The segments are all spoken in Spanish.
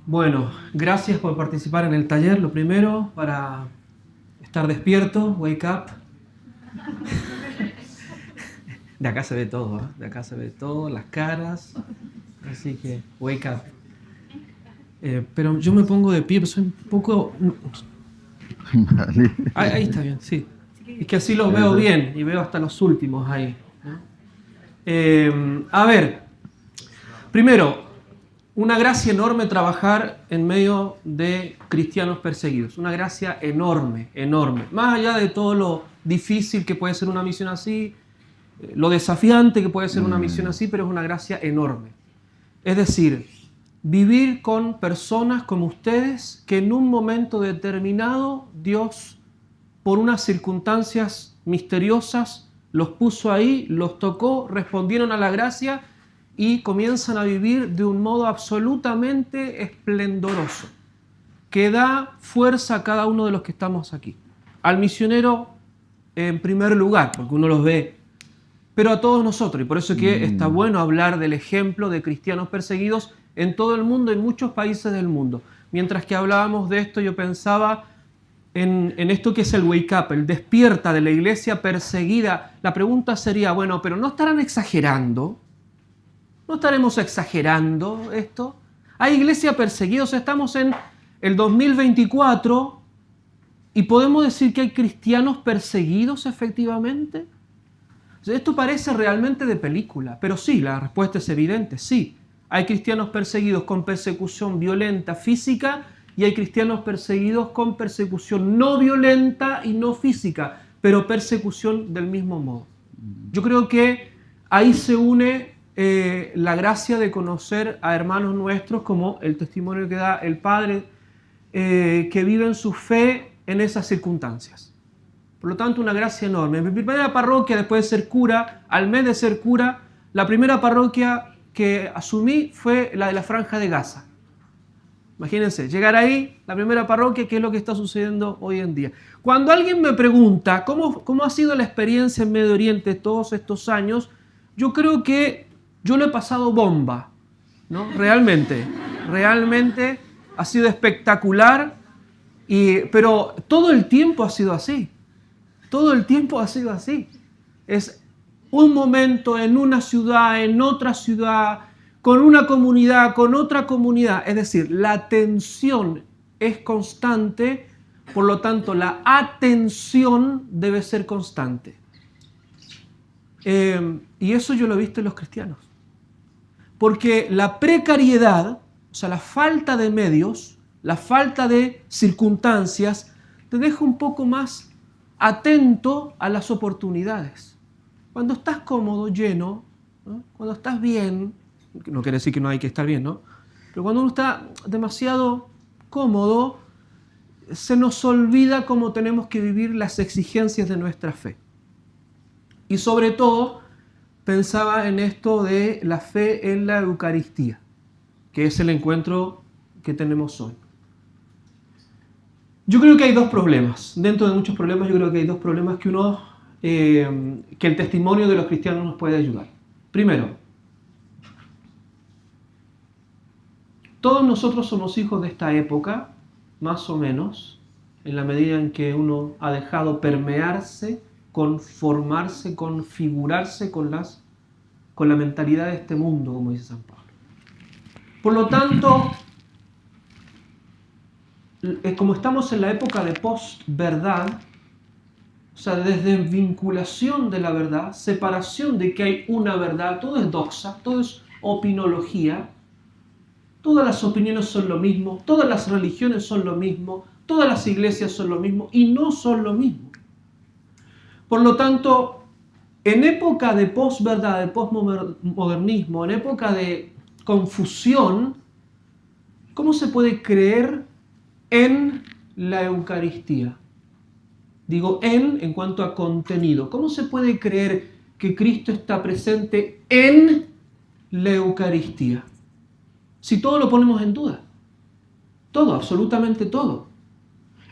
Bueno, gracias por participar en el taller. Lo primero, para estar despierto, wake up. De acá se ve todo, ¿eh? De acá se ve todo, las caras. Así que, wake up. Pero yo me pongo de pie, pero soy un poco... Vale. Ahí está bien, sí. Es que así los veo bien y veo hasta los últimos ahí, ¿no? A ver, primero, una gracia enorme trabajar en medio de cristianos perseguidos. Una gracia enorme, enorme. Más allá de todo lo difícil que puede ser una misión así, lo desafiante que puede ser una misión así, pero es una gracia enorme. Es decir, vivir con personas como ustedes que en un momento determinado Dios, por unas circunstancias misteriosas, los puso ahí, los tocó, respondieron a la gracia y comienzan a vivir de un modo absolutamente esplendoroso, que da fuerza a cada uno de los que estamos aquí. Al misionero en primer lugar, porque uno los ve, pero a todos nosotros. Y por eso es que está bueno hablar del ejemplo de cristianos perseguidos en todo el mundo, en muchos países del mundo. Mientras que hablábamos de esto, yo pensaba en esto que es el wake up, el despierta de la iglesia perseguida. La pregunta sería, bueno, pero ¿no estarán exagerando? ¿No estaremos exagerando esto? Hay iglesia perseguidos, estamos en el 2024 y podemos decir que hay cristianos perseguidos efectivamente. Esto parece realmente de película, pero sí, la respuesta es evidente, sí. Hay cristianos perseguidos con persecución violenta física y hay cristianos perseguidos con persecución no violenta y no física, pero persecución del mismo modo. Yo creo que ahí se une la gracia de conocer a hermanos nuestros, como el testimonio que da el Padre, que viven su fe en esas circunstancias. Por lo tanto, una gracia enorme. En mi primera parroquia, después de ser cura, al mes de ser cura, la primera parroquia que asumí fue la de la Franja de Gaza. Imagínense, llegar ahí, la primera parroquia, ¿qué es lo que está sucediendo hoy en día? Cuando alguien me pregunta cómo ha sido la experiencia en Medio Oriente todos estos años, yo creo que yo lo he pasado bomba, ¿no? Realmente ha sido espectacular, pero todo el tiempo ha sido así. Todo el tiempo ha sido así. Es un momento en una ciudad, en otra ciudad, con una comunidad, con otra comunidad. Es decir, la tensión es constante, por lo tanto, la atención debe ser constante. Y eso yo lo he visto en los cristianos. Porque la precariedad, o sea, la falta de medios, la falta de circunstancias, te deja un poco más atento a las oportunidades. Cuando estás cómodo, lleno, ¿no? Cuando estás bien, no quiere decir que no hay que estar bien, ¿no? Pero cuando uno está demasiado cómodo, se nos olvida cómo tenemos que vivir las exigencias de nuestra fe. Y sobre todo, pensaba en esto de la fe en la Eucaristía, que es el encuentro que tenemos hoy. Yo creo que hay dos problemas. Dentro de muchos problemas, yo creo que hay dos problemas que el testimonio de los cristianos nos puede ayudar. Primero, todos nosotros somos hijos de esta época, más o menos, en la medida en que uno ha dejado permearse, conformarse, configurarse con la mentalidad de este mundo, como dice San Pablo. Por lo tanto, como estamos en la época de post-verdad, o sea, desde vinculación de la verdad, separación de que hay una verdad, todo es doxa, todo es opinología, todas las opiniones son lo mismo, todas las religiones son lo mismo, todas las iglesias son lo mismo y no son lo mismo. Por lo tanto, en época de post-verdad, de postmodernismo, en época de confusión, ¿cómo se puede creer en la Eucaristía? Digo en cuanto a contenido. ¿Cómo se puede creer que Cristo está presente en la Eucaristía? Si todo lo ponemos en duda. Todo, absolutamente todo.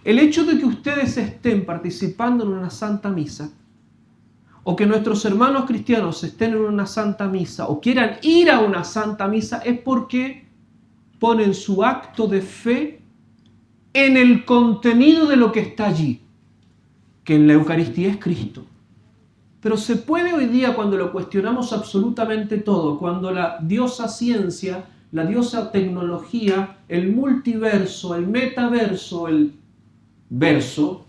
El hecho de que ustedes estén participando en una Santa Misa, o que nuestros hermanos cristianos estén en una Santa Misa, o quieran ir a una Santa Misa, es porque ponen su acto de fe en el contenido de lo que está allí, que en la Eucaristía es Cristo. Pero se puede hoy día, cuando lo cuestionamos absolutamente todo, cuando la diosa ciencia, la diosa tecnología, el multiverso, el metaverso, el verso,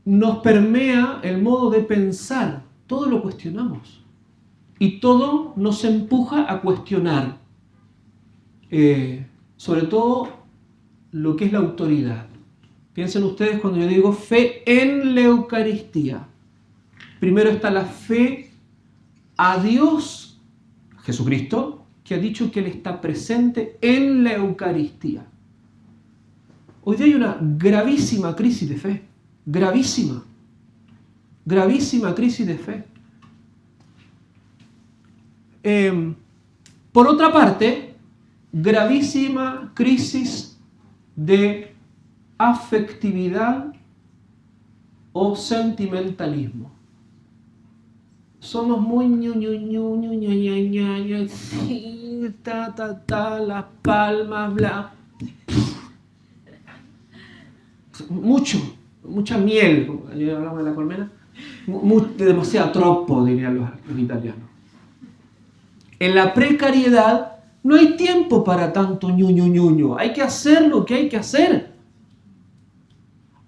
nos permea el modo de pensar, todo lo cuestionamos. Y todo nos empuja a cuestionar, sobre todo lo que es la autoridad. Piensen ustedes cuando yo digo fe en la Eucaristía. Primero está la fe a Dios, Jesucristo, que ha dicho que Él está presente en la Eucaristía. Hoy día hay una gravísima crisis de fe. Gravísima crisis de fe. Por otra parte, gravísima crisis de afectividad o sentimentalismo. Somos muy las palmas, bla. Mucha miel, como ayer hablamos de la colmena, demasiado troppo, dirían los italianos. En la precariedad no hay tiempo para tanto ñuño. Hay que hacer lo que hay que hacer.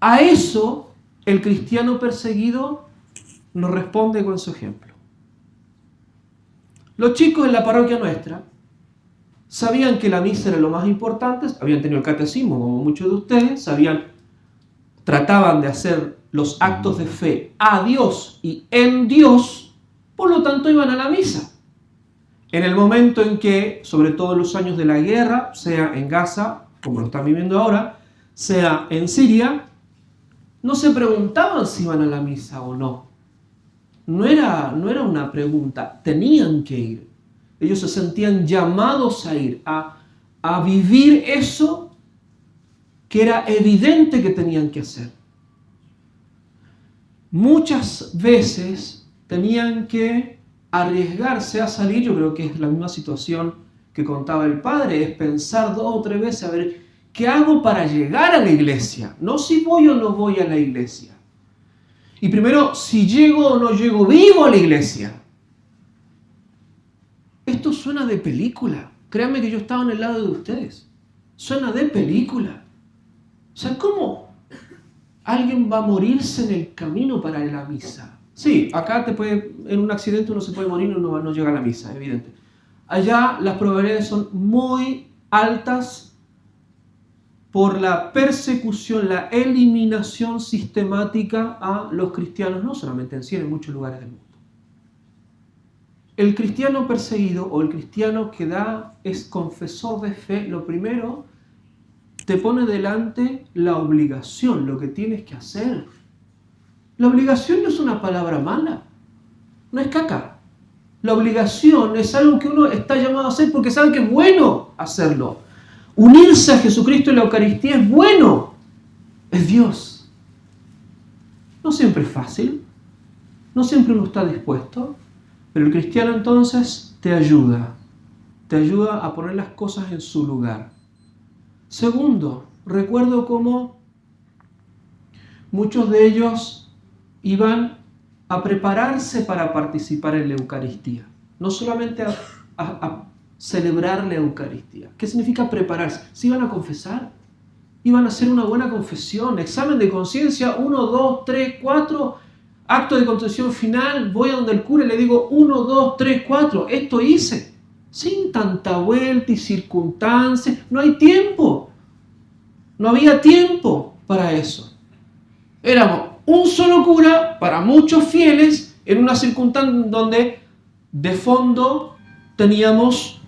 A eso el cristiano perseguido nos responde con su ejemplo. Los chicos en la parroquia nuestra sabían que la misa era lo más importante, habían tenido el catecismo como muchos de ustedes, trataban de hacer los actos de fe a Dios y en Dios, por lo tanto iban a la misa. En el momento en que, sobre todo en los años de la guerra, sea en Gaza, como lo están viviendo ahora, sea en Siria, no se preguntaban si iban a la misa o no. No era una pregunta, tenían que ir. Ellos se sentían llamados a ir, a vivir eso que era evidente que tenían que hacer. Muchas veces tenían que arriesgarse a salir, yo creo que es la misma situación que contaba el padre, es pensar 2 o 3 veces a ver qué hago para llegar a la iglesia, no si voy o no voy a la iglesia. Y primero, si llego o no llego vivo a la iglesia. Esto suena de película. Créanme que yo estaba en el lado de ustedes. Suena de película. O sea, ¿cómo alguien va a morirse en el camino para la misa? Sí, acá en un accidente uno se puede morir y uno no llega a la misa, evidente. Allá las probabilidades son muy altas por la persecución, la eliminación sistemática a los cristianos, no solamente en Siria, en muchos lugares del mundo. El cristiano perseguido o el cristiano que es confesor de fe, lo primero, te pone delante la obligación, lo que tienes que hacer. La obligación no es una palabra mala, no es caca. La obligación es algo que uno está llamado a hacer porque sabe que es bueno hacerlo. Unirse a Jesucristo en la Eucaristía es bueno, es Dios. No siempre es fácil, no siempre uno está dispuesto, pero el cristiano entonces te ayuda a poner las cosas en su lugar. Segundo, recuerdo cómo muchos de ellos iban a prepararse para participar en la Eucaristía, no solamente a celebrar la Eucaristía. ¿Qué significa prepararse? Se iban a confesar, iban a hacer una buena confesión, examen de conciencia, 1, 2, 3, 4, acto de contrición final, voy a donde el cura y le digo 1, 2, 3, 4, esto hice, sin tanta vuelta y circunstancias, no hay tiempo, no había tiempo para eso. Éramos un solo cura para muchos fieles en una circunstancia donde de fondo teníamos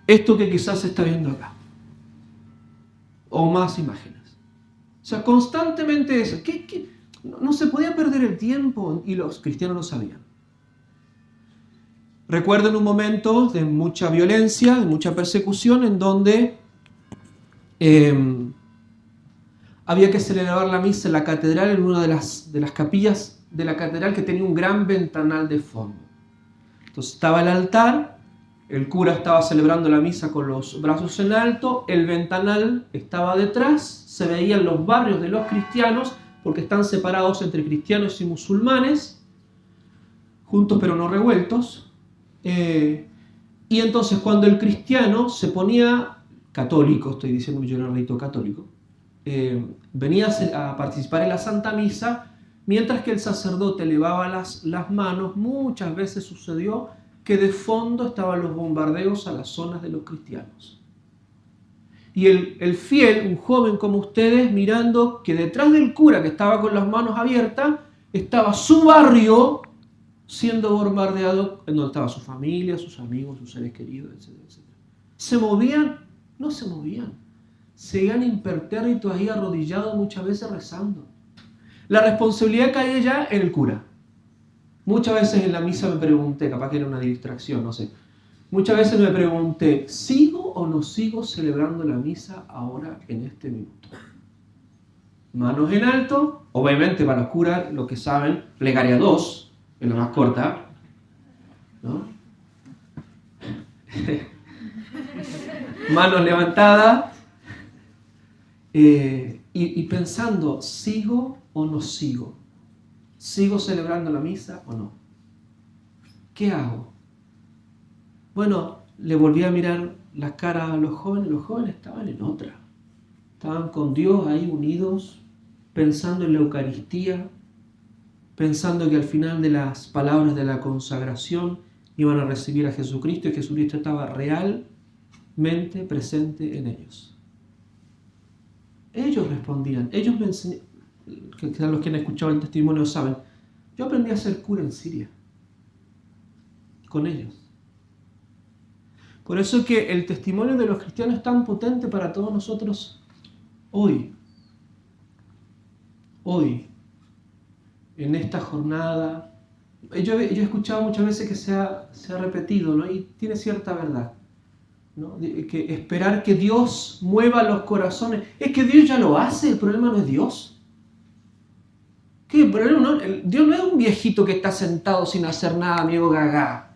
esto que quizás se está viendo acá. O más imágenes. O sea, constantemente eso. No se podía perder el tiempo y los cristianos lo sabían. Recuerden un momento de mucha violencia, de mucha persecución, en donde había que celebrar la misa en la catedral, en una de las capillas de la catedral que tenía un gran ventanal de fondo. Entonces estaba el altar El cura estaba celebrando la misa con los brazos en alto, el ventanal estaba detrás, se veían los barrios de los cristianos, porque están separados entre cristianos y musulmanes, juntos pero no revueltos. Y entonces cuando el cristiano se ponía católico, estoy diciendo yo era un rito católico, venía a participar en la Santa Misa, mientras que el sacerdote elevaba las manos, muchas veces sucedió que de fondo estaban los bombardeos a las zonas de los cristianos. Y el fiel, un joven como ustedes, mirando que detrás del cura que estaba con las manos abiertas, estaba su barrio siendo bombardeado, en donde estaba su familia, sus amigos, sus seres queridos, etcétera, etcétera. ¿Se movían? No se movían. Seguían impertérritos ahí arrodillados muchas veces rezando. La responsabilidad caía ya en el cura. Muchas veces en la misa me pregunté, capaz que era una distracción, no sé. Muchas veces me pregunté, ¿sigo o no sigo celebrando la misa ahora en este minuto? Manos en alto, obviamente para los curas, lo que saben, plegaria 2, es la más corta, ¿no? Manos levantadas, y pensando, ¿sigo o no sigo? ¿Sigo celebrando la misa o no? ¿Qué hago? Bueno, le volví a mirar las caras a los jóvenes estaban en otra. Estaban con Dios ahí unidos, pensando en la Eucaristía, pensando que al final de las palabras de la consagración iban a recibir a Jesucristo y Jesucristo estaba realmente presente en ellos. Ellos respondían, ellos me enseñaron, que los que han escuchado el testimonio saben, yo aprendí a ser cura en Siria, con ellos. Por eso es que el testimonio de los cristianos es tan potente para todos nosotros hoy. Hoy, en esta jornada. Yo he escuchado muchas veces que se ha repetido, ¿no? Y tiene cierta verdad, ¿no? Que esperar que Dios mueva los corazones. Es que Dios ya lo hace, el problema no es Dios. ¿Qué? El problema no, Dios no es un viejito que está sentado sin hacer nada, amigo gaga.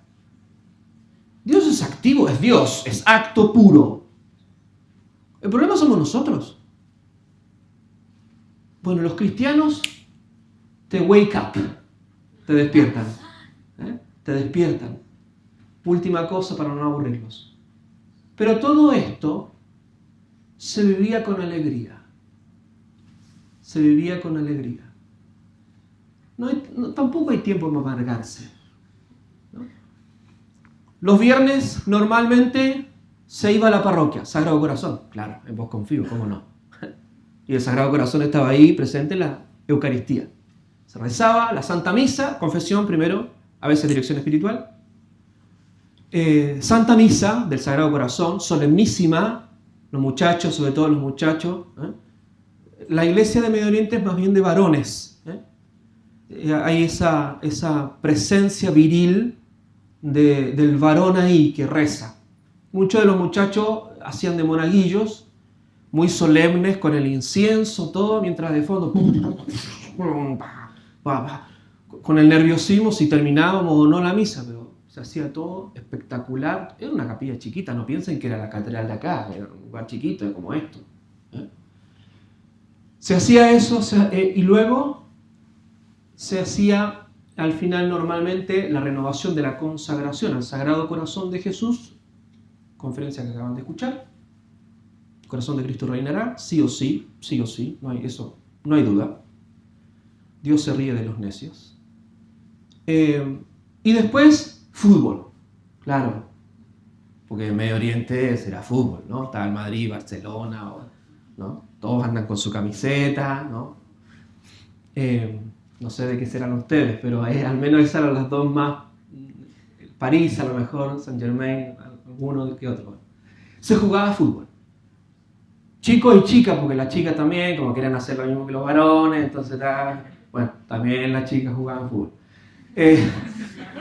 Dios es activo, es Dios, es acto puro. El problema somos nosotros. Bueno, los cristianos te wake up, te despiertan. Te despiertan. Última cosa para no aburrirlos. Pero todo esto se vivía con alegría. Se vivía con alegría. Tampoco hay tiempo para amargarse, ¿no? Los viernes normalmente se iba a la parroquia, Sagrado Corazón, claro, en vos confío, ¿cómo no? Y el Sagrado Corazón estaba ahí presente en la Eucaristía. Se rezaba la Santa Misa, confesión primero, a veces dirección espiritual. Santa Misa del Sagrado Corazón, solemnísima, los muchachos, sobre todo los muchachos. La iglesia de Medio Oriente es más bien de varones. Hay esa presencia viril del varón ahí que reza. Muchos de los muchachos hacían de monaguillos, muy solemnes, con el incienso, todo, mientras de fondo, con el nerviosismo, si terminábamos o no la misa, pero se hacía todo espectacular. Era una capilla chiquita, no piensen que era la catedral de acá, era un lugar chiquito como esto. Se hacía eso, y luego se hacía al final normalmente la renovación de la consagración al Sagrado Corazón de Jesús, conferencia que acaban de escuchar. El corazón de Cristo reinará, sí o sí, no hay duda. Dios se ríe de los necios. Y después, fútbol, claro, porque en Medio Oriente será fútbol, ¿no? Está el Madrid, Barcelona, ¿no? Todos andan con su camiseta, ¿no? No sé de qué serán ustedes, pero al menos esas eran las dos más. París, a lo mejor, Saint-Germain, alguno que otro. Se jugaba fútbol. Chicos y chicas, porque las chicas también, como querían hacer lo mismo que los varones, entonces, bueno, también las chicas jugaban fútbol.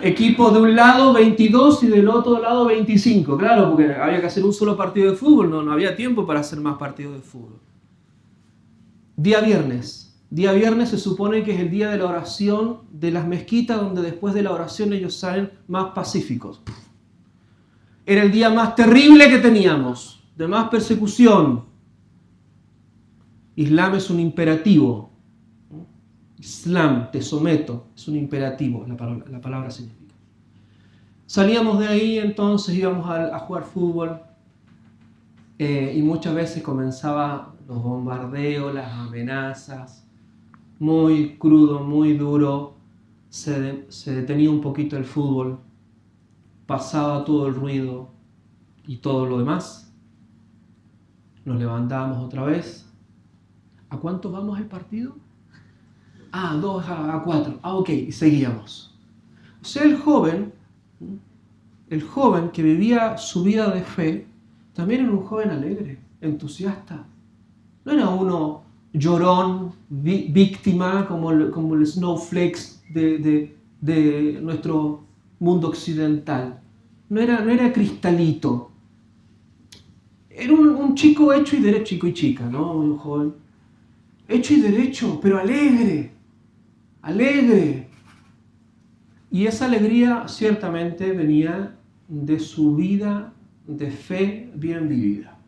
Equipos de un lado 22 y del otro lado 25, claro, porque había que hacer un solo partido de fútbol, no había tiempo para hacer más partidos de fútbol. Día viernes se supone que es el día de la oración de las mezquitas, donde después de la oración ellos salen más pacíficos. Era el día más terrible que teníamos, de más persecución. Islam es un imperativo. Islam, te someto, es un imperativo, la palabra significa. Salíamos de ahí, entonces íbamos a jugar fútbol y muchas veces comenzaban los bombardeos, las amenazas, muy crudo, muy duro, se detenía un poquito el fútbol, pasaba todo el ruido y todo lo demás, nos levantábamos otra vez. ¿A cuánto vamos el partido? 2-4. Ok, y seguíamos. O sea, el joven que vivía su vida de fe, también era un joven alegre, entusiasta. No era uno llorón, víctima, como el snowflakes de nuestro mundo occidental. No era cristalito. Era un chico hecho y derecho, chico y chica, ¿no? Un joven hecho y derecho, pero alegre. Y esa alegría ciertamente venía de su vida de fe bien vivida,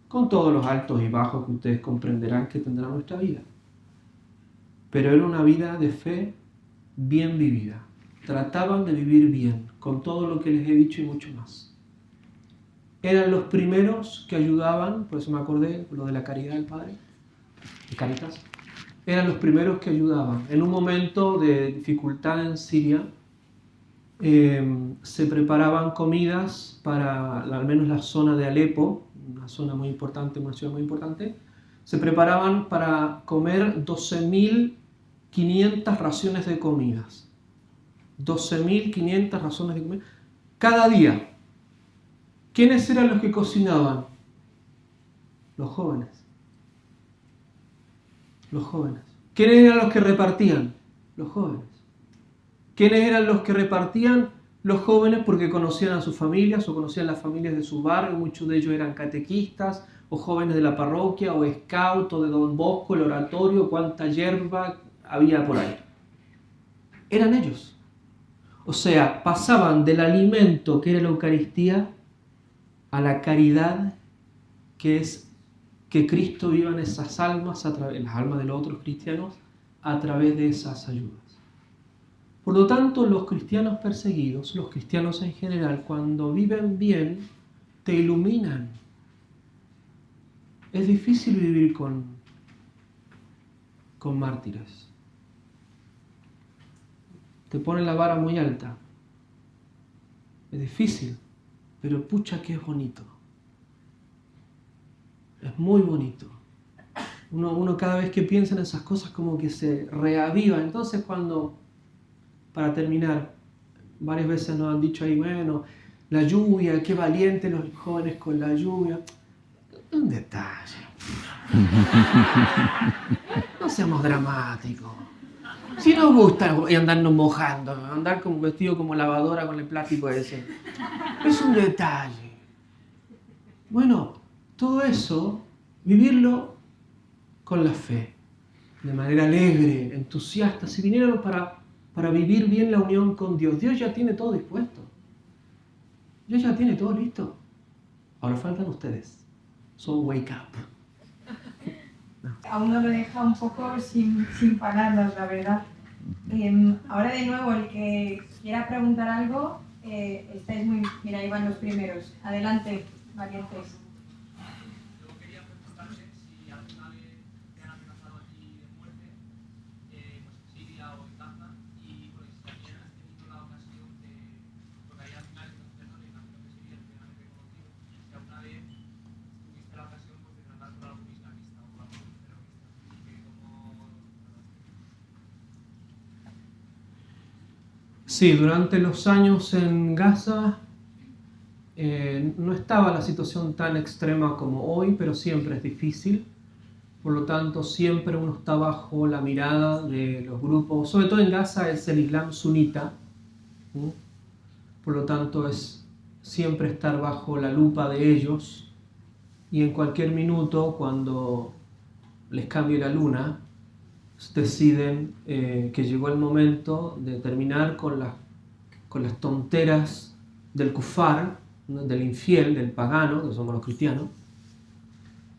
con todos los altos y bajos que ustedes comprenderán que tendrá nuestra vida. Pero era una vida de fe bien vivida. Trataban de vivir bien, con todo lo que les he dicho y mucho más. Eran los primeros que ayudaban, por eso me acordé, lo de la caridad del Padre, de Caritas. Eran los primeros que ayudaban. En un momento de dificultad en Siria, se preparaban comidas para al menos la zona de Alepo, una zona muy importante, una ciudad muy importante. Se preparaban para comer 12.500 raciones de comidas. 12.500 raciones de comida cada día. ¿Quiénes eran los que cocinaban? Los jóvenes. Los jóvenes. ¿Quiénes eran los que repartían? Los jóvenes. ¿Quiénes eran los que repartían? Los jóvenes, porque conocían a sus familias o conocían las familias de su barrio. Muchos de ellos eran catequistas o jóvenes de la parroquia o scout o de Don Bosco, el oratorio, cuánta hierba había por ahí. Eran ellos. O sea, pasaban del alimento que era la Eucaristía a la caridad que es que Cristo viva en esas almas, en las almas de los otros cristianos, a través de esas ayudas. Por lo tanto, los cristianos perseguidos, los cristianos en general, cuando viven bien, te iluminan. Es difícil vivir con mártires. Te ponen la vara muy alta. Es difícil, pero pucha que es bonito. Es muy bonito. Uno cada vez que piensa en esas cosas como que se reaviva. Entonces para terminar, varias veces nos han dicho ahí, bueno, la lluvia, qué valientes los jóvenes con la lluvia. Un detalle. No seamos dramáticos. Si nos gusta andarnos mojando, andar como vestido como lavadora con el plástico ese. Es un detalle. Bueno, todo eso, vivirlo con la fe, de manera alegre, entusiasta. Si vinieron para vivir bien la unión con Dios, Dios ya tiene todo dispuesto. Dios ya tiene todo listo. Ahora faltan ustedes. So wake up. A uno lo deja un poco sin palabras, la verdad. Ahora de nuevo, el que quiera preguntar algo, estáis muy... Mira, ahí van los primeros. Adelante, valientes. Sí, durante los años en Gaza no estaba la situación tan extrema como hoy, pero siempre es difícil. Por lo tanto, siempre uno está bajo la mirada de los grupos, sobre todo en Gaza es el Islam sunita. Por lo tanto, es siempre estar bajo la lupa de ellos. Y en cualquier minuto, cuando les cambie la luna, deciden que llegó el momento de terminar con las tonteras del kufar del infiel, del pagano, que somos los cristianos,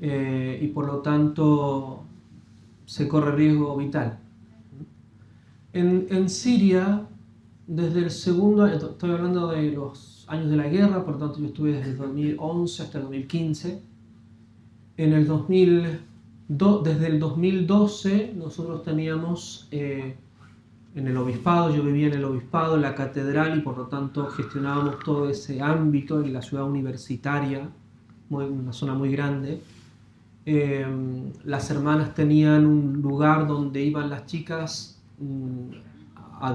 y por lo tanto se corre riesgo vital. En Siria, desde el segundo año, estoy hablando de los años de la guerra, por lo tanto yo estuve desde el 2011 hasta el 2015. Desde el 2012 nosotros teníamos en el obispado, yo vivía en el obispado, en la catedral, y por lo tanto gestionábamos todo ese ámbito en la ciudad universitaria, una zona muy grande. Las hermanas tenían un lugar donde iban las chicas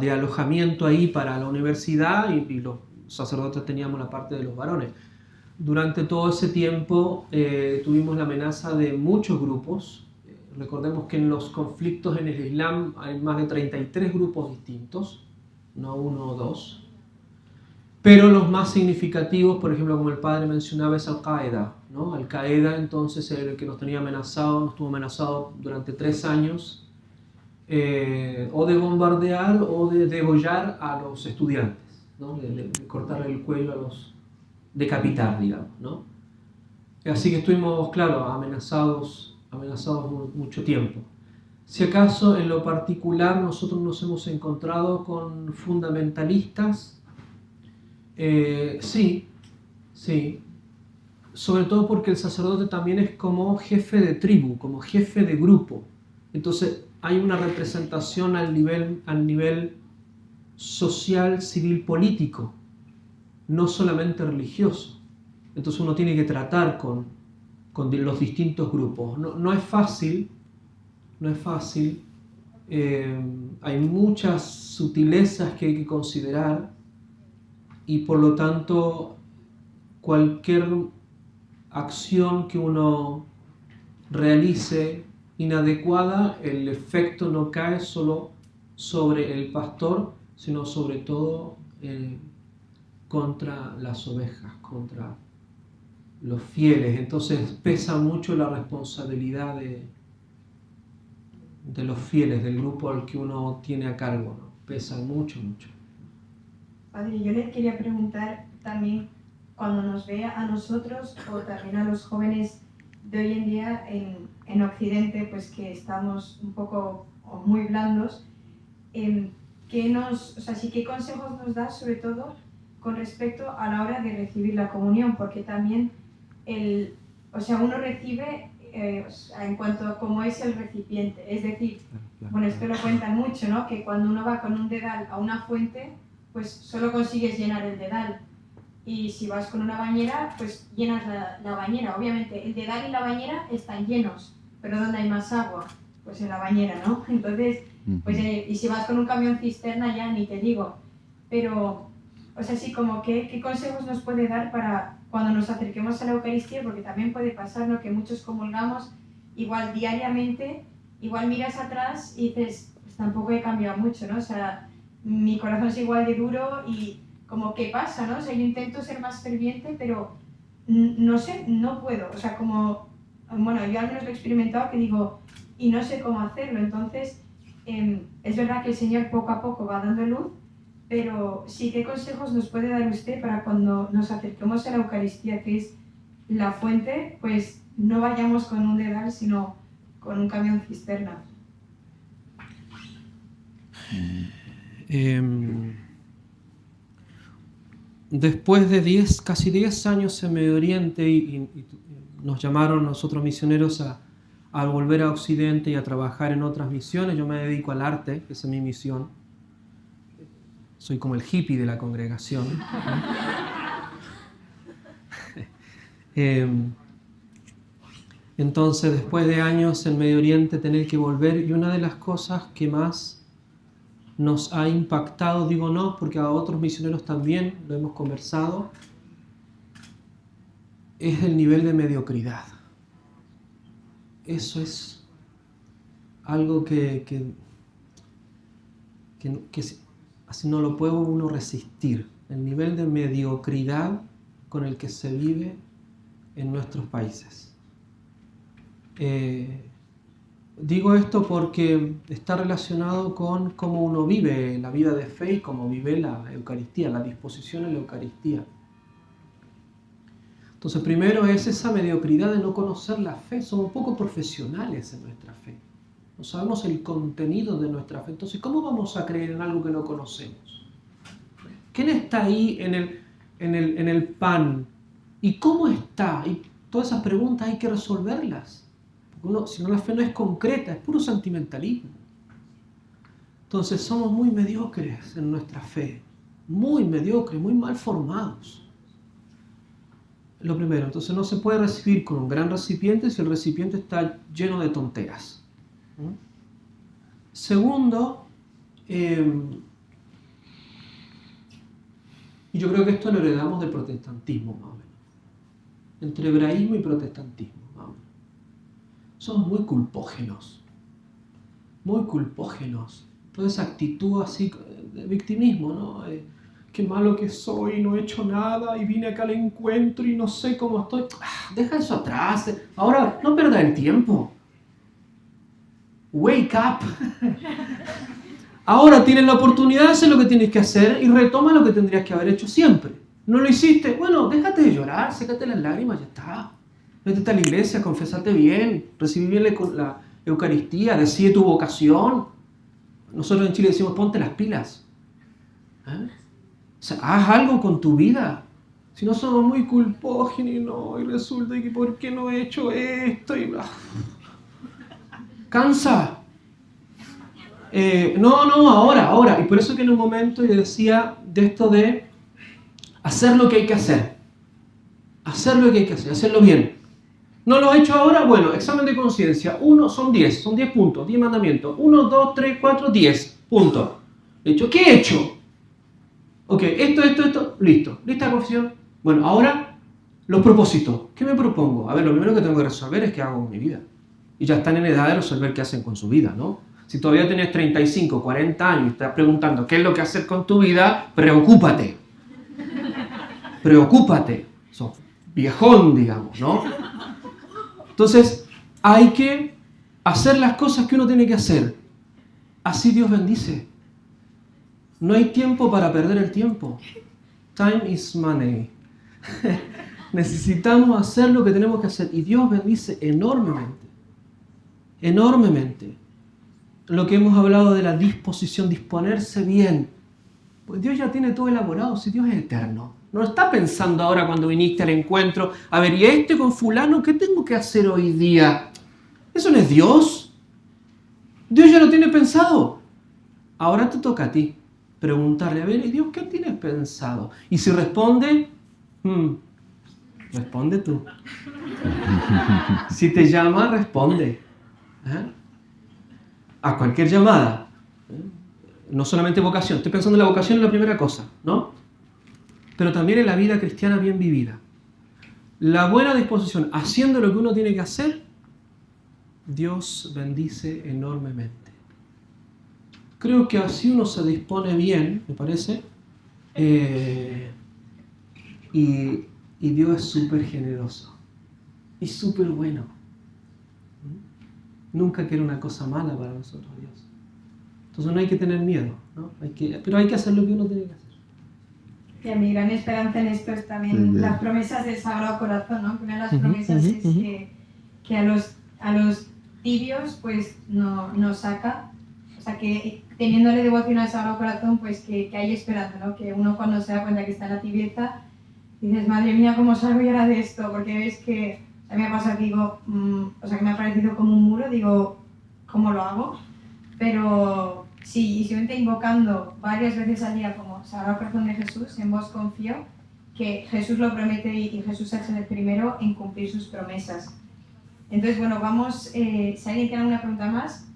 de alojamiento ahí para la universidad, y los sacerdotes teníamos la parte de los varones. Durante todo ese tiempo tuvimos la amenaza de muchos grupos. Recordemos que en los conflictos en el Islam hay más de 33 grupos distintos, no uno o dos. Pero los más significativos, por ejemplo, como el padre mencionaba, es Al-Qaeda, ¿no? Al-Qaeda, entonces, el que nos tenía amenazado, nos tuvo amenazado durante 3 años, o de bombardear o de degollar a los estudiantes, ¿no? De cortarle el cuello a los... decapitar, digamos, ¿no? Así que estuvimos, claro, amenazados mucho tiempo. Si acaso, en lo particular, nosotros nos hemos encontrado con fundamentalistas, sí, sobre todo porque el sacerdote también es como jefe de tribu, como jefe de grupo. Entonces hay una representación al nivel social, civil, político, no solamente religioso. Entonces uno tiene que tratar con los distintos grupos. No es fácil, hay muchas sutilezas que hay que considerar, y por lo tanto cualquier acción que uno realice inadecuada, el efecto no cae solo sobre el pastor, sino sobre todo contra las ovejas, contra los fieles. Entonces pesa mucho la responsabilidad de los fieles, del grupo al que uno tiene a cargo, ¿no? Pesa mucho. Padre, yo le quería preguntar también, cuando nos ve a nosotros o también a los jóvenes de hoy en día en Occidente, pues que estamos un poco o muy blandos, ¿qué consejos nos da, sobre todo con respecto a la hora de recibir la comunión? Porque también uno recibe en cuanto a cómo es el recipiente. Es decir, bueno, esto lo cuentan mucho, ¿no? Que cuando uno va con un dedal a una fuente, pues solo consigues llenar el dedal. Y si vas con una bañera, pues llenas la bañera. Obviamente, el dedal y la bañera están llenos, pero ¿dónde hay más agua? Pues en la bañera, ¿no? Entonces, pues, y si vas con un camión cisterna, ya ni te digo. Pero, sí, como ¿qué consejos nos puede dar para cuando nos acerquemos a la Eucaristía? Porque también puede pasar, ¿no?, que muchos comulgamos igual diariamente, igual miras atrás y dices, pues tampoco he cambiado mucho, ¿no? O sea, mi corazón es igual de duro y como ¿qué pasa?, ¿no? O sea, yo intento ser más ferviente, pero no sé, no puedo. O sea, como, bueno, yo al menos lo he experimentado, que digo, y no sé cómo hacerlo. Entonces, es verdad que el Señor poco a poco va dando luz, pero sí, ¿qué consejos nos puede dar usted para cuando nos acerquemos a la Eucaristía, que es la fuente, pues no vayamos con un dedal, sino con un camión cisterna? Después de casi 10 años en Medio Oriente y nos llamaron nosotros misioneros a volver a Occidente y a trabajar en otras misiones. Yo me dedico al arte, esa es mi misión. Soy como el hippie de la congregación. Entonces, después de años en Medio Oriente, tener que volver, y una de las cosas que más nos ha impactado, digo no, porque a otros misioneros también lo hemos conversado, es el nivel de mediocridad. Eso es algo que así no lo puede uno resistir, el nivel de mediocridad con el que se vive en nuestros países. Digo esto porque está relacionado con cómo uno vive la vida de fe y cómo vive la Eucaristía, la disposición a la Eucaristía. Entonces, primero es esa mediocridad de no conocer la fe. Somos poco profesionales en nuestra fe. No sabemos el contenido de nuestra fe. Entonces, ¿cómo vamos a creer en algo que no conocemos? ¿Quién está ahí en el pan? ¿Y cómo está? Y todas esas preguntas hay que resolverlas. Porque si no, la fe no es concreta, es puro sentimentalismo. Entonces, somos muy mediocres en nuestra fe. Muy mediocres, muy mal formados. Lo primero, entonces no se puede recibir con un gran recipiente si el recipiente está lleno de tonteras. Segundo, y yo creo que esto lo heredamos del protestantismo, más o menos. Entre hebraísmo y protestantismo, más o menos. Somos muy culpógenos. Muy culpógenos. Toda esa actitud así de victimismo, ¿no? Qué malo que soy, no he hecho nada y vine acá al encuentro y no sé cómo estoy. Deja eso atrás. Ahora, no pierdas el tiempo. Wake up. Ahora tienes la oportunidad de hacer lo que tienes que hacer y retoma lo que tendrías que haber hecho siempre. ¿No lo hiciste? Bueno, déjate de llorar, sécate las lágrimas, ya está. Métete a la iglesia, confesate bien, recibí bien la Eucaristía, decide tu vocación. Nosotros en Chile decimos, ponte las pilas. O sea, haz algo con tu vida. Si no, somos muy culpógenos y resulta que ¿por qué no he hecho esto? Y cansa. Ahora. Y por eso que en un momento yo decía de esto de hacer lo que hay que hacer. Hacer lo que hay que hacer, hacerlo bien. ¿No lo he hecho ahora? Bueno, examen de conciencia. Son 10 puntos, 10 mandamientos. 1, 2, 3, 4, 10 puntos. ¿He hecho? ¿Qué he hecho? Ok, esto, listo. ¿Lista la confesión? Bueno, ahora los propósitos. ¿Qué me propongo? A ver, lo primero que tengo que resolver es qué hago con mi vida. Y ya están en edad de resolver qué hacen con su vida, ¿no? Si todavía tienes 35, 40 años y estás preguntando qué es lo que hacer con tu vida, preocúpate. Preocúpate. Sos viejón, digamos, ¿no? Entonces, hay que hacer las cosas que uno tiene que hacer. Así Dios bendice. No hay tiempo para perder el tiempo. Time is money. Necesitamos hacer lo que tenemos que hacer. Y Dios bendice enormemente. Enormemente. Lo que hemos hablado de la disposición, disponerse bien. Pues Dios ya tiene todo elaborado. Si Dios es eterno. No está pensando ahora cuando viniste al encuentro. A ver, ¿y con fulano qué tengo que hacer hoy día? Eso no es Dios. Dios ya lo tiene pensado. Ahora te toca a ti preguntarle, a ver, Dios, ¿qué tienes pensado? Y si responde, responde tú. Si te llama, responde. A cualquier llamada. No solamente vocación. Estoy pensando en la vocación es la primera cosa, ¿no? Pero también en la vida cristiana bien vivida. La buena disposición, haciendo lo que uno tiene que hacer, Dios bendice enormemente. Creo que así uno se dispone bien, me parece, y Dios es súper generoso y súper bueno. Nunca quiere una cosa mala para nosotros, Dios. Entonces no hay que tener miedo, ¿no? Pero hay que hacer lo que uno tiene que hacer. Y mi gran esperanza en esto es también las promesas del Sagrado Corazón, ¿no? Una de las promesas es que a los tibios pues no saca. O sea, que teniéndole devoción al Sagrado Corazón, pues que hay esperanza, ¿no? Que uno cuando se da cuenta que está en la tibieza, dices, madre mía, ¿cómo salgo yo ahora de esto? Porque ves que, a mí me pasa que digo, que me ha parecido como un muro, digo, ¿cómo lo hago? Pero sí, y simplemente invocando varias veces al día como Sagrado Corazón de Jesús, en vos confío, que Jesús lo promete y Jesús es el primero en cumplir sus promesas. Entonces, bueno, vamos, si alguien tiene alguna pregunta más,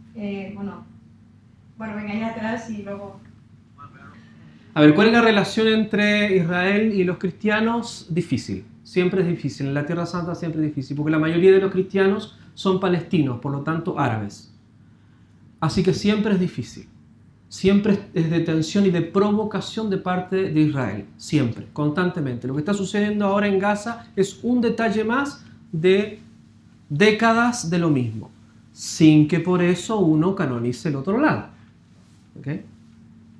venga ahí atrás y luego... A ver, ¿cuál es la relación entre Israel y los cristianos? Difícil, siempre es difícil. En la Tierra Santa siempre es difícil, porque la mayoría de los cristianos son palestinos, por lo tanto árabes. Así que siempre es difícil. Siempre es de tensión y de provocación de parte de Israel. Siempre, constantemente. Lo que está sucediendo ahora en Gaza es un detalle más de décadas de lo mismo, sin que por eso uno canonice el otro lado. ¿Okay?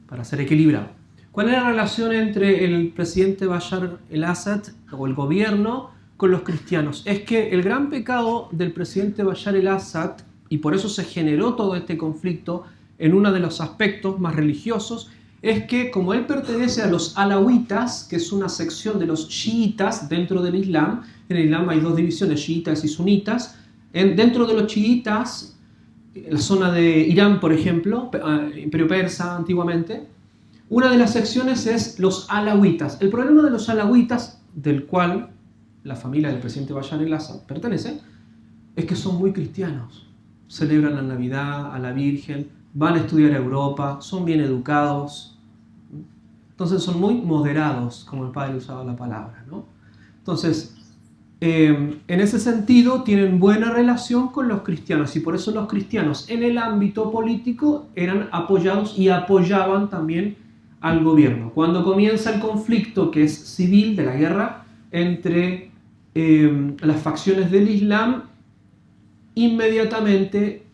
Para ser equilibrado. ¿Cuál es la relación entre el presidente Bashar el-Assad o el gobierno con los cristianos es que el gran pecado del presidente Bashar el-Assad, y por eso se generó todo este conflicto en uno de los aspectos más religiosos, es que como él pertenece a los alawitas, que es una sección de los chiitas dentro del Islam, en el Islam hay dos divisiones, chiitas y sunitas, dentro de los chiitas, la zona de Irán, por ejemplo, Imperio Persa antiguamente, una de las secciones es los alawitas. El problema de los alawitas, del cual la familia del presidente Bashar el-Assad pertenece, es que son muy cristianos. Celebran la Navidad, a la Virgen, van a estudiar a Europa, son bien educados. Entonces son muy moderados, como el padre usaba la palabra, ¿no? Entonces, en ese sentido, tienen buena relación con los cristianos y por eso los cristianos en el ámbito político eran apoyados y apoyaban también al gobierno. Cuando comienza el conflicto, que es civil, de la guerra entre las facciones del Islam, inmediatamente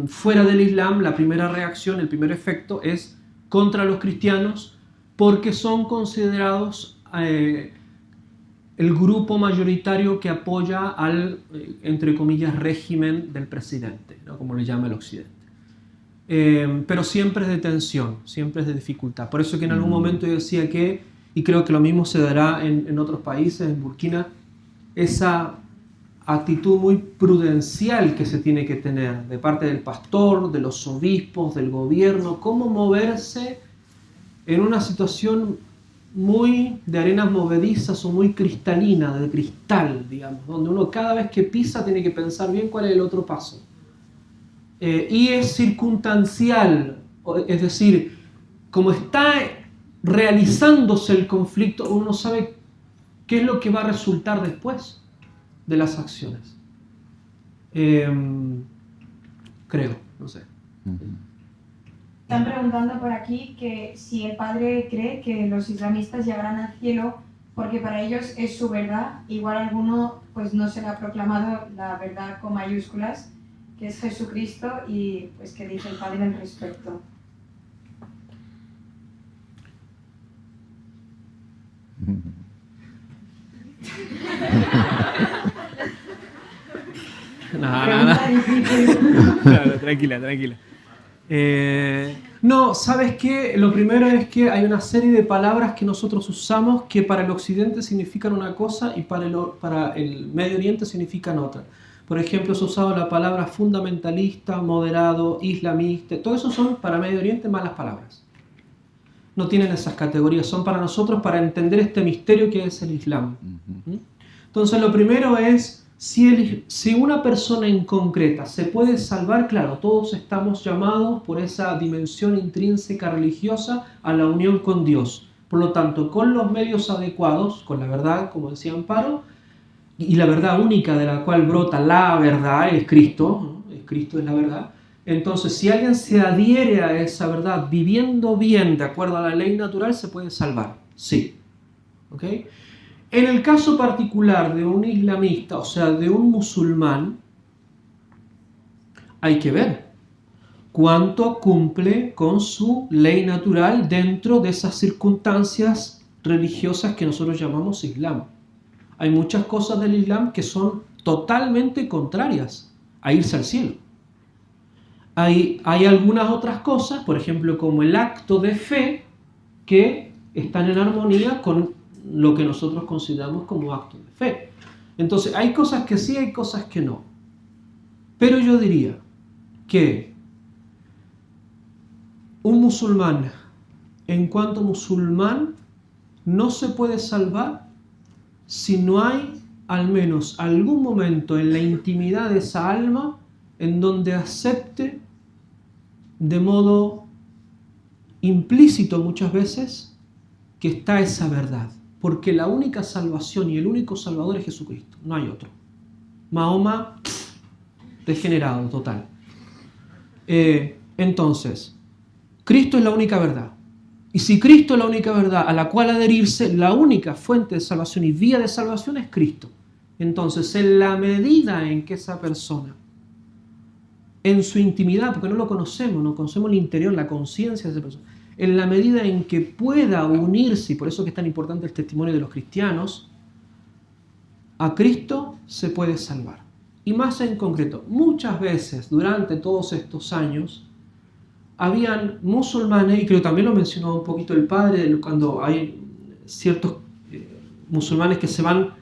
fuera del Islam, la primera reacción, el primer efecto es contra los cristianos porque son considerados el grupo mayoritario que apoya al, entre comillas, régimen del presidente, ¿no? Como le llama el occidente. Pero siempre es de tensión, siempre es de dificultad. Por eso que en algún momento yo decía que, y creo que lo mismo se dará en otros países, en Burkina, esa actitud muy prudencial que se tiene que tener de parte del pastor, de los obispos, del gobierno, cómo moverse en una situación muy de arenas movedizas o muy cristalina, de cristal, digamos, donde uno cada vez que pisa tiene que pensar bien cuál es el otro paso. Y es circunstancial, es decir, como está realizándose el conflicto, uno no sabe qué es lo que va a resultar después de las acciones. Creo, no sé. Están preguntando por aquí que si el padre cree que los islamistas llegarán al cielo porque para ellos es su verdad, igual alguno pues no se le ha proclamado la verdad con mayúsculas, que es Jesucristo, y pues qué dice el padre al respecto. No, tranquila. No, ¿sabes qué? Lo primero es que hay una serie de palabras que nosotros usamos que para el occidente significan una cosa y para el Medio Oriente significan otra. Por ejemplo, se ha usado la palabra fundamentalista, moderado, islamista. Todo eso son para Medio Oriente malas palabras. No tienen esas categorías. Son para nosotros para entender este misterio que es el Islam. Entonces, lo primero es si una persona en concreta se puede salvar. Claro, todos estamos llamados por esa dimensión intrínseca religiosa a la unión con Dios. Por lo tanto, con los medios adecuados, con la verdad, como decía Amparo, y la verdad única de la cual brota la verdad es Cristo, ¿no? Cristo es la verdad. Entonces, si alguien se adhiere a esa verdad viviendo bien de acuerdo a la ley natural, se puede salvar. Sí. ¿Ok? En el caso particular de un islamista, o sea, de un musulmán, hay que ver cuánto cumple con su ley natural dentro de esas circunstancias religiosas que nosotros llamamos Islam. Hay muchas cosas del Islam que son totalmente contrarias a irse al cielo. Hay algunas otras cosas, por ejemplo, como el acto de fe, que están en armonía con lo que nosotros consideramos como acto de fe. Entonces, hay cosas que sí, hay cosas que no. Pero yo diría que un musulmán, en cuanto musulmán, no se puede salvar si no hay al menos algún momento en la intimidad de esa alma en donde acepte de modo implícito muchas veces que está esa verdad. Porque la única salvación y el único salvador es Jesucristo, no hay otro. Mahoma, degenerado total. Entonces, Cristo es la única verdad. Y si Cristo es la única verdad a la cual adherirse, la única fuente de salvación y vía de salvación es Cristo. Entonces, en la medida en que esa persona, en su intimidad, porque no conocemos el interior, la conciencia de esa persona, en la medida en que pueda unirse, y por eso que es tan importante el testimonio de los cristianos, a Cristo se puede salvar. Y más en concreto, muchas veces durante todos estos años, habían musulmanes, y creo que también lo mencionó un poquito el padre, cuando hay ciertos musulmanes que se van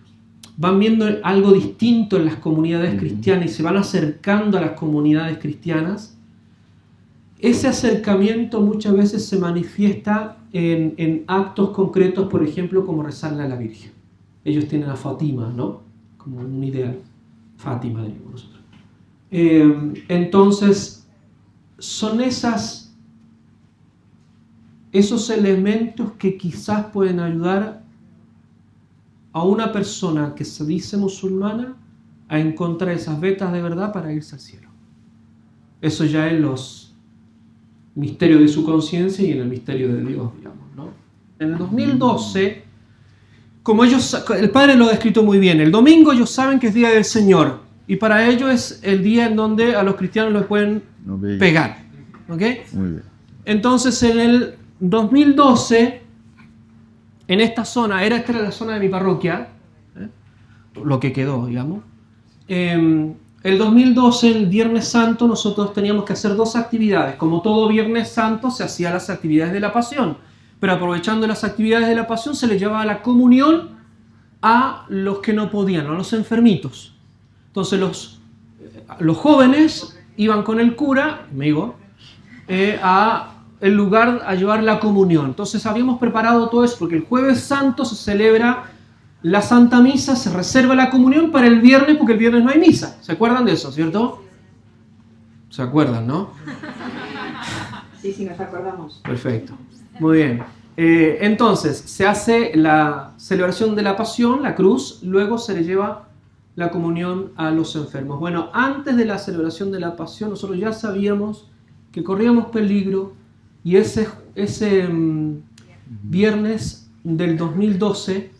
viendo algo distinto en las comunidades cristianas y se van acercando a las comunidades cristianas. Ese acercamiento muchas veces se manifiesta en actos concretos, por ejemplo, como rezarle a la Virgen. Ellos tienen a Fátima, ¿no? Como un ideal. Fátima, diríamos nosotros. Entonces, son esos elementos que quizás pueden ayudar a una persona que se dice musulmana a encontrar esas vetas de verdad para irse al cielo. Eso ya en los misterios de su conciencia y en el misterio de Dios, digamos, ¿no? En el 2012, como el padre lo ha descrito muy bien, el domingo ellos saben que es día del Señor y para ellos es el día en donde a los cristianos les pueden pegar, ¿ok? Muy bien. Entonces en el 2012, en esta zona, esta era la zona de mi parroquia, lo que quedó, digamos. El 2012, el Viernes Santo, nosotros teníamos que hacer dos actividades. Como todo Viernes Santo, se hacían las actividades de la Pasión. Pero aprovechando las actividades de la Pasión, se les llevaba la comunión a los que no podían, a los enfermitos. Entonces los jóvenes iban con el cura, amigo, a el lugar a llevar la comunión. Entonces habíamos preparado todo eso porque el Jueves Santo se celebra la Santa Misa, se reserva la comunión para el viernes porque el viernes no hay misa. ¿Se acuerdan de eso, cierto? ¿Se acuerdan, no? Sí, nos acordamos. Perfecto. Muy bien. Entonces, se hace la celebración de la Pasión, la cruz, luego se le lleva la comunión a los enfermos. Bueno, antes de la celebración de la Pasión, nosotros ya sabíamos que corríamos peligro y ese viernes del 2012,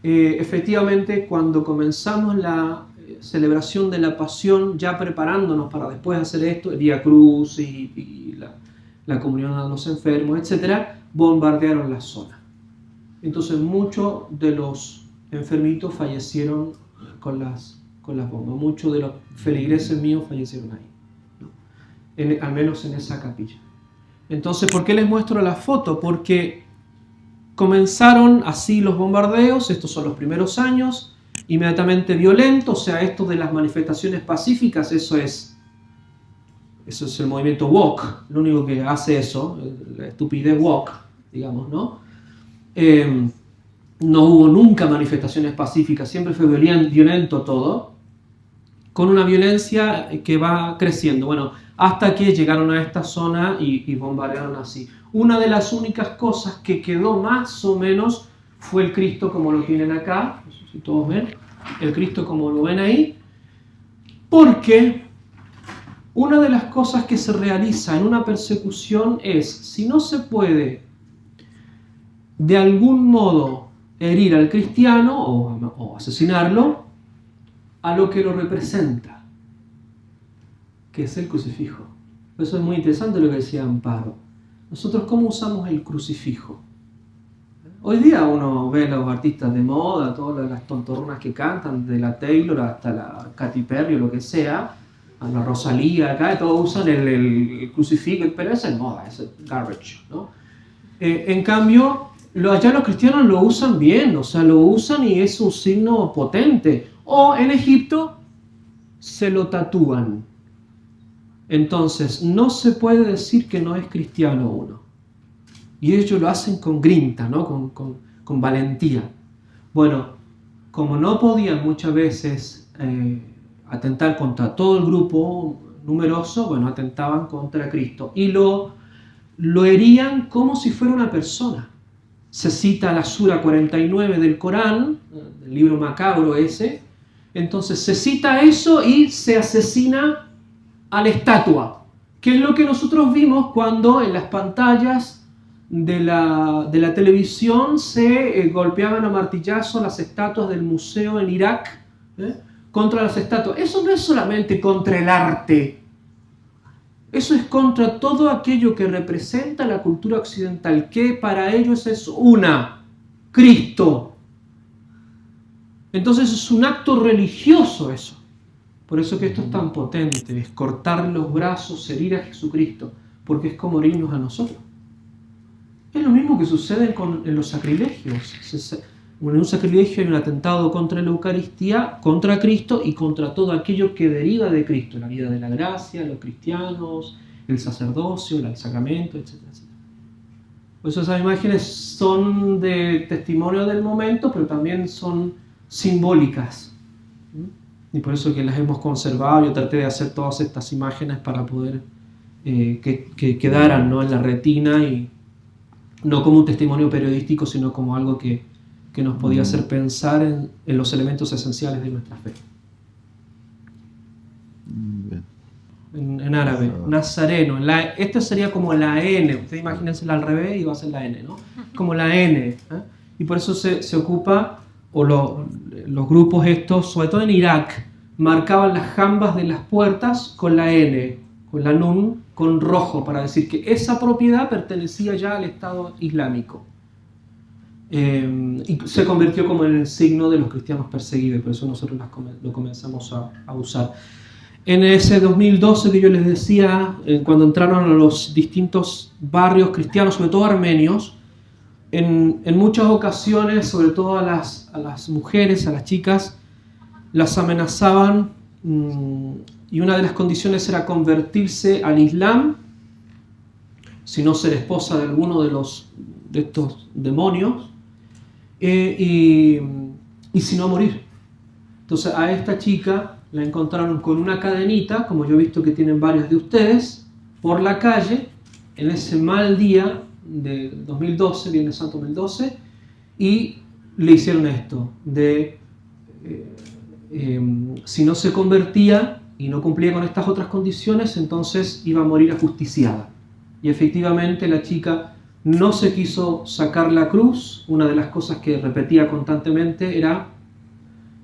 efectivamente, cuando comenzamos la celebración de la Pasión, ya preparándonos para después hacer esto, el Vía Cruz y la comunión a los enfermos, etc., bombardearon la zona. Entonces muchos de los enfermitos fallecieron con las bombas. Muchos de los feligreses míos fallecieron ahí, ¿no? Al menos en esa capilla. Entonces, ¿por qué les muestro la foto? Porque comenzaron así los bombardeos, estos son los primeros años, inmediatamente violentos, o sea, esto de las manifestaciones pacíficas, eso es el movimiento woke, lo único que hace eso, la estupidez woke, digamos, ¿no? No hubo nunca manifestaciones pacíficas, siempre fue violento todo, con una violencia que va creciendo, bueno, hasta que llegaron a esta zona y bombardearon así. Una de las únicas cosas que quedó más o menos fue el Cristo como lo tienen acá, no sé si todos ven, el Cristo como lo ven ahí, porque una de las cosas que se realiza en una persecución es, si no se puede de algún modo herir al cristiano o asesinarlo, a lo que lo representa, que es el crucifijo. Eso es muy interesante lo que decía Amparo. Nosotros, ¿cómo usamos el crucifijo? Hoy día uno ve a los artistas de moda, todas las tontorronas que cantan, de la Taylor hasta la Katy Perry o lo que sea, a la Rosalía, acá todos usan el crucifijo, pero esa es moda, es garbage, ¿no? En cambio, allá los cristianos lo usan bien, o sea, lo usan y es un signo potente. O en Egipto se lo tatúan. Entonces, no se puede decir que no es cristiano uno. Y ellos lo hacen con grinta, ¿no? Con valentía. Bueno, como no podían muchas veces atentar contra todo el grupo numeroso, bueno, atentaban contra Cristo. Y lo herían como si fuera una persona. Se cita la Sura 49 del Corán, el libro macabro ese. Entonces se cita eso y se asesina a la estatua, que es lo que nosotros vimos cuando en las pantallas de la televisión se golpeaban a martillazo las estatuas del museo en Irak, contra las estatuas. Eso no es solamente contra el arte, eso es contra todo aquello que representa la cultura occidental, que para ellos es Cristo. Entonces es un acto religioso eso. Por eso que esto es tan potente, es cortar los brazos, herir a Jesucristo, porque es como herirnos a nosotros. Es lo mismo que sucede en los sacrilegios. En un sacrilegio hay un atentado contra la Eucaristía, contra Cristo y contra todo aquello que deriva de Cristo, la vida de la gracia, los cristianos, el sacerdocio, el sacramento, etcétera, etcétera. Por eso esas imágenes son de testimonio del momento, pero también son simbólicas. Y por eso que las hemos conservado. Yo traté de hacer todas estas imágenes para poder que quedaran, ¿no?, en la retina, y no como un testimonio periodístico, sino como algo que nos podía hacer pensar en los elementos esenciales de nuestra fe. En árabe, nazareno. Esta sería como la N. Ustedes imagínensela al revés y va a ser la N, ¿no? Como la N. ¿eh? Y por eso se ocupa, o los grupos estos, sobre todo en Irak, marcaban las jambas de las puertas con la N, con la Nun, con rojo, para decir que esa propiedad pertenecía ya al Estado Islámico. Y se convirtió como en el signo de los cristianos perseguidos, y por eso nosotros lo comenzamos a usar. En ese 2012 que yo les decía, cuando entraron a los distintos barrios cristianos, sobre todo armenios, en muchas ocasiones, sobre todo a las mujeres, a las chicas, las amenazaban, y una de las condiciones era convertirse al Islam, si no ser esposa de alguno de estos demonios, y si no morir. Entonces a esta chica la encontraron con una cadenita, como yo he visto que tienen varias de ustedes, por la calle, en ese mal día de 2012, Viernes Santo 2012, y le hicieron esto, si no se convertía y no cumplía con estas otras condiciones, entonces iba a morir ajusticiada. Y efectivamente la chica no se quiso sacar la cruz. Una de las cosas que repetía constantemente era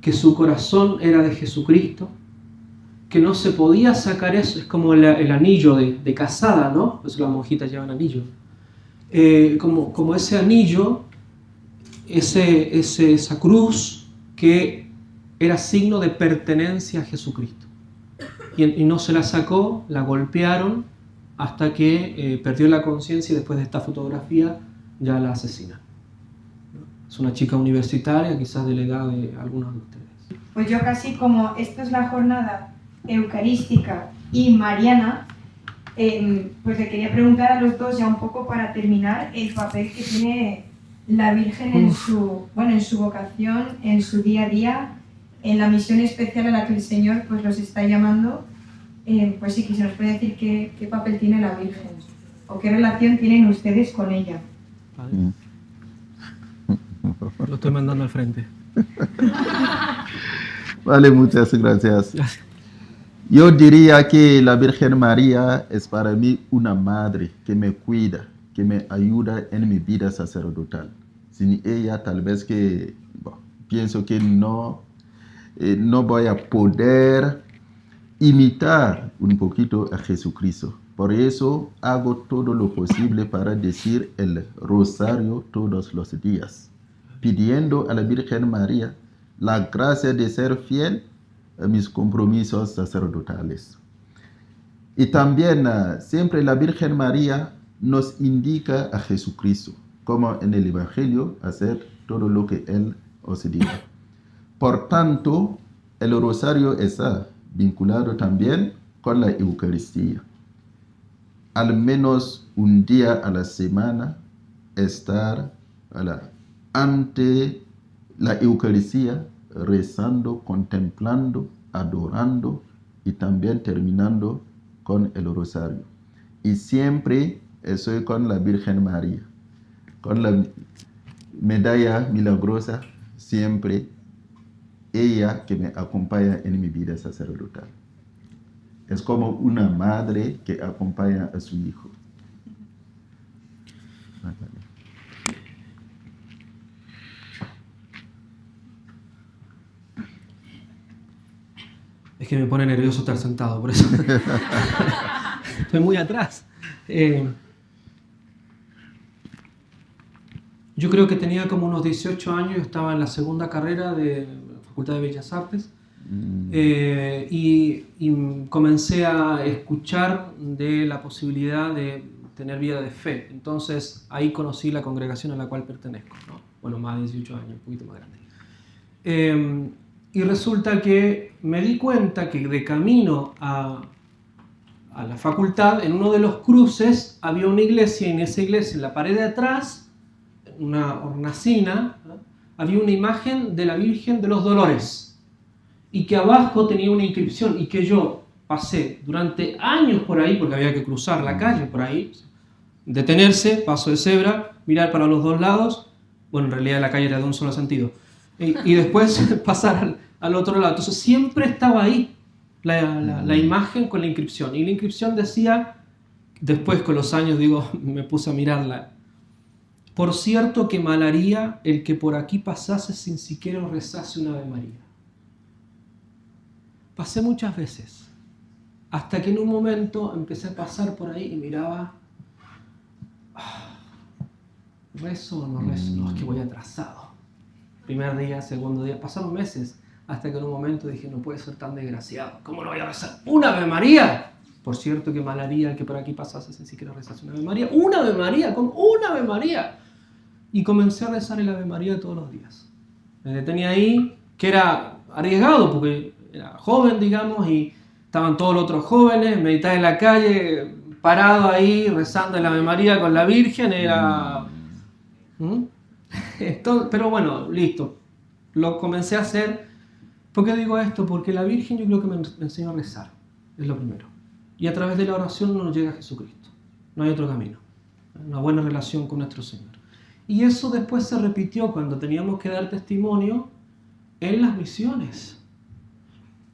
que su corazón era de Jesucristo, que no se podía sacar eso. Es como el anillo de casada, ¿no? Por eso las monjitas llevan anillo. Como ese anillo, esa cruz que era signo de pertenencia a Jesucristo. Y no se la sacó, la golpearon hasta que perdió la conciencia, y después de esta fotografía ya la asesinan. Es una chica universitaria, quizás de la edad de algunos de ustedes. Pues yo casi, como esta es la jornada eucarística y mariana, pues le quería preguntar a los dos, ya un poco para terminar, el papel que tiene la Virgen en su vocación, en su día a día, en la misión especial a la que el Señor pues los está llamando. Pues sí, que se nos puede decir qué papel tiene la Virgen o qué relación tienen ustedes con ella. Vale. Lo estoy mandando al frente. Vale, muchas gracias. Yo diría que la Virgen María es para mí una madre que me cuida, que me ayuda en mi vida sacerdotal. Sin ella, tal vez pienso que no voy a poder imitar un poquito a Jesucristo. Por eso hago todo lo posible para decir el rosario todos los días, pidiendo a la Virgen María la gracia de ser fiel a mis compromisos sacerdotales. Y también siempre la Virgen María nos indica a Jesucristo, como en el Evangelio, hacer todo lo que Él os diga. Por tanto, el rosario está vinculado también con la Eucaristía. Al menos un día a la semana estar ante la Eucaristía, rezando, contemplando, adorando y también terminando con el rosario. Y siempre estoy con la Virgen María, con la medalla milagrosa, siempre ella que me acompaña en mi vida sacerdotal. Es como una madre que acompaña a su hijo. Es que me pone nervioso estar sentado, por eso. Estoy muy atrás. Yo creo que tenía como unos 18 años, estaba en la segunda carrera de Facultad de Bellas Artes. Y comencé a escuchar de la posibilidad de tener vida de fe. Entonces ahí conocí la congregación a la cual pertenezco, ¿no? Bueno, más de 18 años, un poquito más grande. Y resulta que me di cuenta que de camino a la facultad, en uno de los cruces había una iglesia, y en esa iglesia, en la pared de atrás, una hornacina, ¿no?, había una imagen de la Virgen de los Dolores, y que abajo tenía una inscripción, y que yo pasé durante años por ahí, porque había que cruzar la calle por ahí, detenerse, paso de cebra, mirar para los dos lados, bueno, en realidad la calle era de un solo sentido, y después pasar al otro lado. Entonces siempre estaba ahí la imagen con la inscripción, y la inscripción decía, después con los años digo, me puse a mirarla: por cierto que mal haría el que por aquí pasase sin siquiera rezase una Ave María. Pasé muchas veces, hasta que en un momento empecé a pasar por ahí y miraba, ¿rezo o no rezo? No, es que voy atrasado. Primer día, segundo día, pasaron meses, hasta que en un momento dije, no puede ser tan desgraciado, ¿cómo no voy a rezar una Ave María? Por cierto que mal haría el que por aquí pasase sin siquiera rezase una Ave María. ¡Una Ave María! ¡Con una Ave María! Y comencé a rezar el Ave María todos los días. Me detenía ahí, que era arriesgado, porque era joven, digamos, y estaban todos los otros jóvenes, meditaba en la calle, parado ahí, rezando el Ave María con la Virgen, era... Entonces, pero bueno, listo. Lo comencé a hacer. ¿Por qué digo esto? Porque la Virgen yo creo que me enseñó a rezar, es lo primero. Y a través de la oración uno llega a Jesucristo. No hay otro camino. Una buena relación con nuestro Señor. Y eso después se repitió cuando teníamos que dar testimonio en las misiones.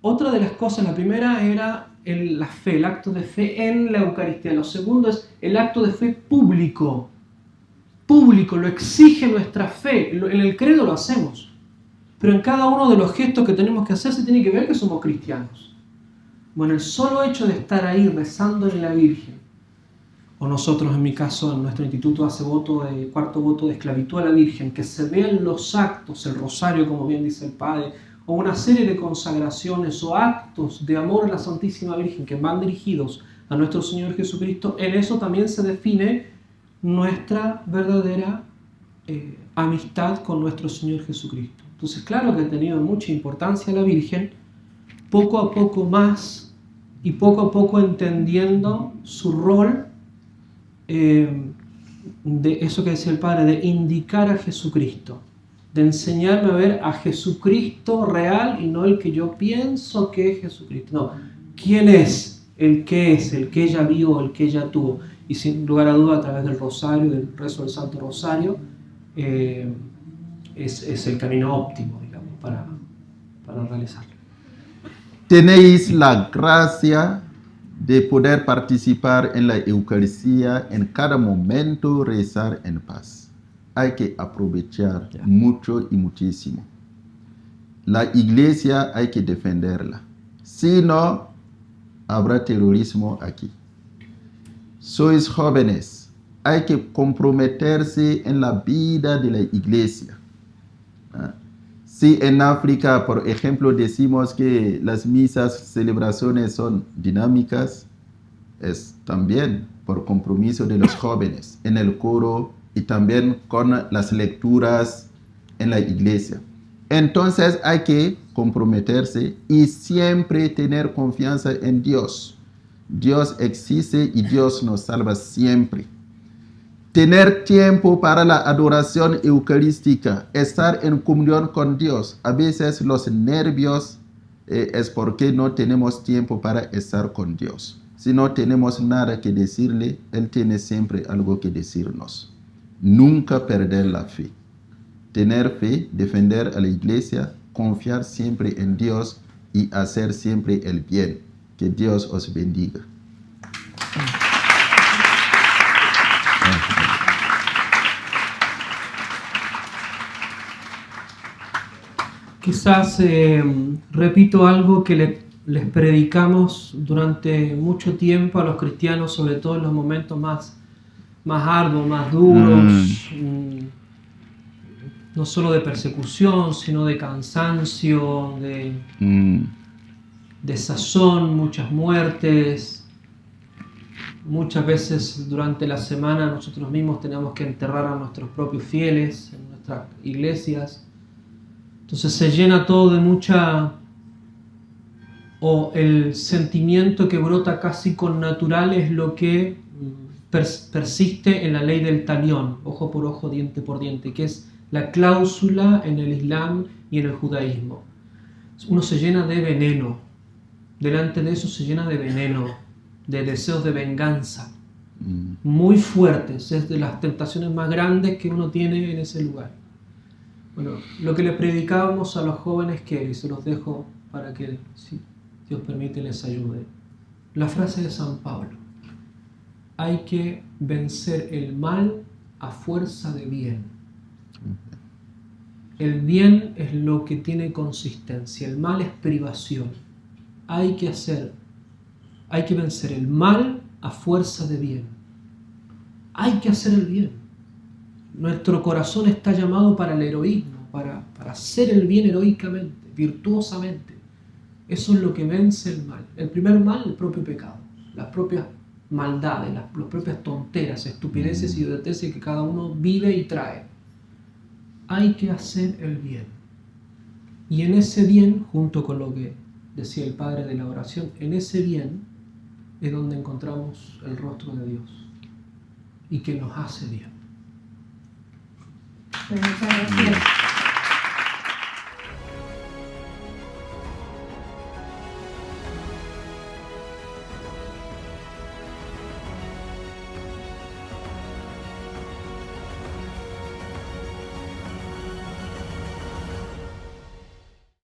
Otra de las cosas, la primera era la fe, el acto de fe en la Eucaristía. Lo segundo es el acto de fe público. Público, lo exige nuestra fe. En el credo lo hacemos. Pero en cada uno de los gestos que tenemos que hacer se tiene que ver que somos cristianos. Bueno, el solo hecho de estar ahí rezando en la Virgen, o nosotros en mi caso, en nuestro instituto hace cuarto voto de esclavitud a la Virgen, que se vean los actos, el rosario como bien dice el Padre, o una serie de consagraciones o actos de amor a la Santísima Virgen que van dirigidos a nuestro Señor Jesucristo, en eso también se define nuestra verdadera amistad con nuestro Señor Jesucristo. Entonces, claro que ha tenido mucha importancia la Virgen, poco a poco más y poco a poco entendiendo su rol de eso que decía el Padre, de indicar a Jesucristo, de enseñarme a ver a Jesucristo real y no el que yo pienso que es Jesucristo. No, ¿quién es? El que es, el que ella vio, el que ella tuvo. Y sin lugar a duda, a través del rosario, del rezo del Santo Rosario, es el camino óptimo, digamos, para realizarlo. Tenéis la gracia de poder participar en la Eucaristía, en cada momento rezar en paz. Hay que aprovechar mucho y muchísimo. La iglesia hay que defenderla. Si no, habrá terrorismo aquí. Sois jóvenes, hay que comprometerse en la vida de la iglesia. Si en África, por ejemplo, decimos que las misas, celebraciones son dinámicas, es también por compromiso de los jóvenes en el coro y también con las lecturas en la iglesia. Entonces hay que comprometerse y siempre tener confianza en Dios. Dios existe y Dios nos salva siempre. Tener tiempo para la adoración eucarística, estar en comunión con Dios. A veces los nervios es porque no tenemos tiempo para estar con Dios. Si no tenemos nada que decirle, Él tiene siempre algo que decirnos. Nunca perder la fe. Tener fe, defender a la iglesia, confiar siempre en Dios y hacer siempre el bien. Que Dios os bendiga. Quizás repito algo que les predicamos durante mucho tiempo a los cristianos, sobre todo en los momentos más arduos, más duros, no solo de persecución, sino de cansancio, de desazón, muchas muertes. Muchas veces durante la semana nosotros mismos tenemos que enterrar a nuestros propios fieles en nuestras iglesias. Entonces se llena todo de mucha... o el sentimiento que brota casi con natural es lo que persiste en la ley del talión, ojo por ojo, diente por diente, que es la cláusula en el Islam y en el judaísmo. Uno se llena de veneno, delante de eso se llena de veneno, de deseos de venganza, muy fuertes, es de las tentaciones más grandes que uno tiene en ese lugar. Bueno, lo que le predicábamos a los jóvenes, que se los dejo para que, si Dios permite, les ayude. La frase de San Pablo: hay que vencer el mal a fuerza de bien. El bien es lo que tiene consistencia, el mal es privación. Hay que vencer el mal a fuerza de bien. Hay que hacer el bien. Nuestro corazón está llamado para el heroísmo, para hacer el bien heroicamente, virtuosamente. Eso es lo que vence el mal. El primer mal, el propio pecado, las propias maldades, las propias tonteras, estupideces y idioteces que cada uno vive y trae. Hay que hacer el bien. Y en ese bien, junto con lo que decía el Padre de la oración, en ese bien es donde encontramos el rostro de Dios y que nos hace bien. Pues muchas gracias.